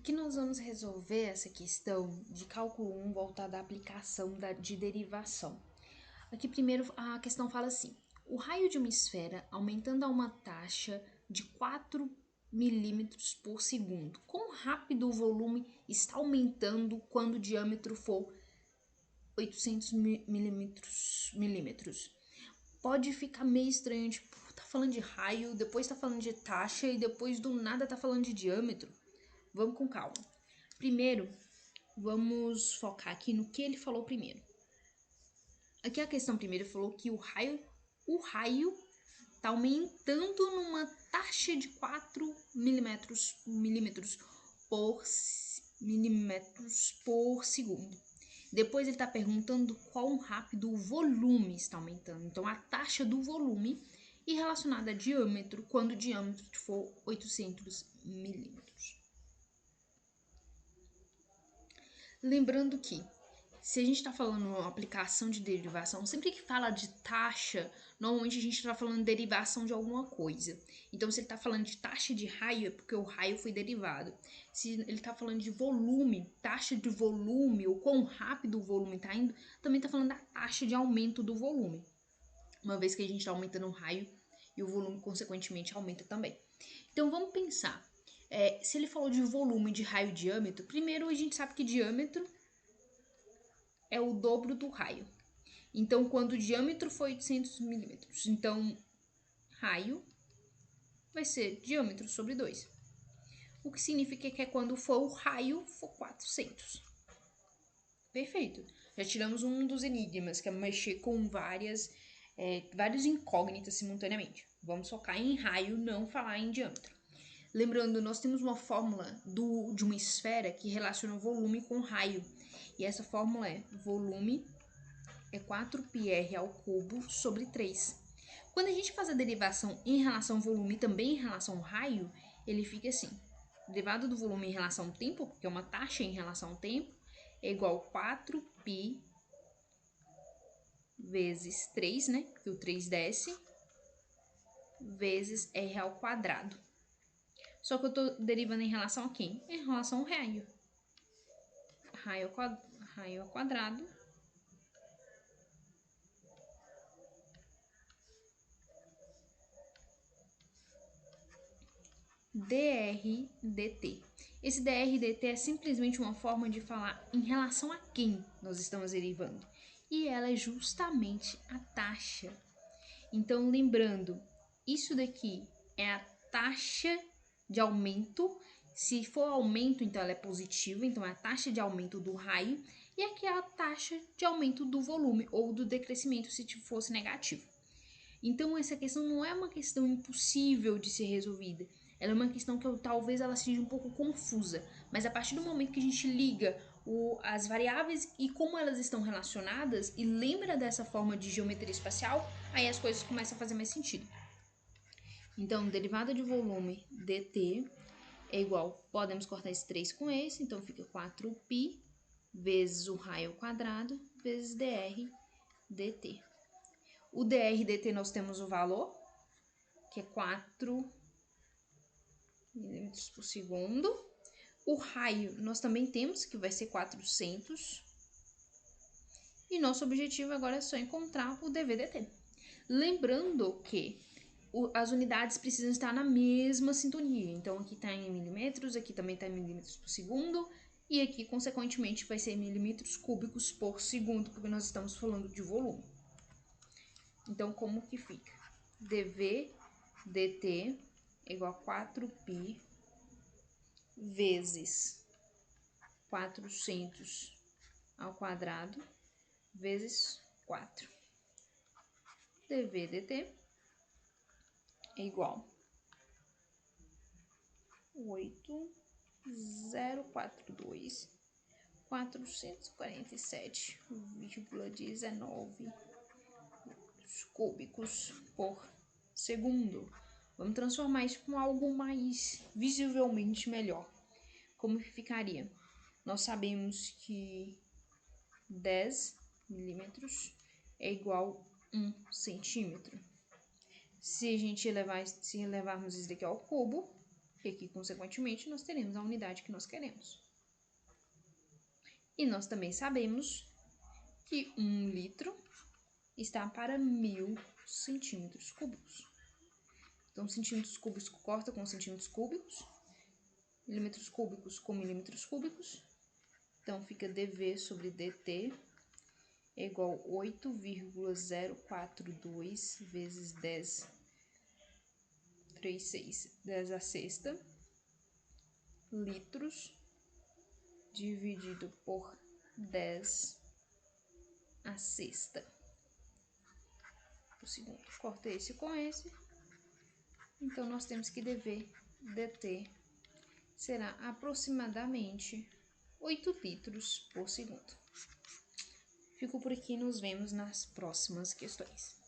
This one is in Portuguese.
Aqui nós vamos resolver essa questão de cálculo 1 voltada à aplicação de derivação. Aqui primeiro a questão fala assim: o raio de uma esfera aumentando a uma taxa de 4 milímetros por segundo. Quão rápido o volume está aumentando quando o diâmetro for 800 milímetros? Pode ficar meio estranho, tipo, tá falando de raio, depois tá falando de taxa e depois do nada tá falando de diâmetro. Vamos com calma. Primeiro, vamos focar aqui no que ele falou primeiro. Aqui a questão primeiro falou que o raio tá aumentando numa taxa de 4 milímetros por segundo. Depois ele está perguntando quão rápido o volume está aumentando. Então a taxa do volume e relacionada a diâmetro quando o diâmetro for 800 milímetros. Lembrando que, se a gente está falando uma aplicação de derivação, sempre que fala de taxa, normalmente a gente está falando de derivação de alguma coisa. Então, se ele está falando de taxa de raio, é porque o raio foi derivado. Se ele está falando de volume, taxa de volume, ou quão rápido o volume está indo, também está falando da taxa de aumento do volume. Uma vez que a gente está aumentando o raio e o volume, consequentemente, aumenta também. Então, vamos pensar. Se ele falou de volume, de raio e diâmetro, primeiro a gente sabe que diâmetro é o dobro do raio. Então, quando o diâmetro for 800 milímetros, então raio vai ser diâmetro sobre 2. O que significa que é quando for o raio for 400. Perfeito. Já tiramos um dos enigmas, que é mexer com várias incógnitas simultaneamente. Vamos focar em raio, não falar em diâmetro. Lembrando, nós temos uma fórmula de uma esfera que relaciona o volume com raio. E essa fórmula é volume é 4πr ao cubo sobre 3. Quando a gente faz a derivação em relação ao volume e também em relação ao raio, ele fica assim. Derivada do volume em relação ao tempo, porque é uma taxa em relação ao tempo, é igual a 4π vezes 3, né? Porque o 3 desce, vezes r ao quadrado. Só que eu estou derivando em relação a quem? Em relação ao raio. Raio ao quadrado dr dt. Esse dr dt é simplesmente uma forma de falar em relação a quem nós estamos derivando. E ela é justamente a taxa. Então, lembrando, isso daqui é a taxa de aumento. Se for aumento, então ela é positiva, então é a taxa de aumento do raio. E aqui é a taxa de aumento do volume ou do decrescimento se fosse negativo. Então, essa questão não é uma questão impossível de ser resolvida. Ela é uma questão que talvez ela seja um pouco confusa. Mas a partir do momento que a gente liga as variáveis e como elas estão relacionadas e lembra dessa forma de geometria espacial, aí as coisas começam a fazer mais sentido. Então, derivada de volume dt é igual, podemos cortar esse 3 com esse, então fica 4π vezes o raio ao quadrado vezes dr dt. O dr dt nós temos o valor, que é 4 milímetros por segundo. O raio nós também temos, que vai ser 400. E nosso objetivo agora é só encontrar o dv/dt. Lembrando que as unidades precisam estar na mesma sintonia. Então, aqui está em milímetros, aqui também está em milímetros por segundo. E aqui, consequentemente, vai ser milímetros cúbicos por segundo, porque nós estamos falando de volume. Então, como que fica? dv dt é igual a 4π vezes 400 ao quadrado vezes 4. dv dt é igual a 8.042.447,19 cúbicos por segundo. Vamos transformar isso com algo mais visivelmente melhor. Como que ficaria? Nós sabemos que 10 milímetros é igual a 1 centímetro. Se levarmos isso daqui ao cubo, porque aqui, consequentemente, nós teremos a unidade que nós queremos. E nós também sabemos que 1 litro está para 1000 centímetros cúbicos. Então, centímetros cúbicos corta com centímetros cúbicos, milímetros cúbicos com milímetros cúbicos. Então, fica dV sobre dt é igual a 8,042 vezes 10 a sexta litros dividido por 10 a sexta. O segundo, corta esse com esse. Então, nós temos que dV dt será aproximadamente 8 litros por segundo. Fico por aqui e nos vemos nas próximas questões.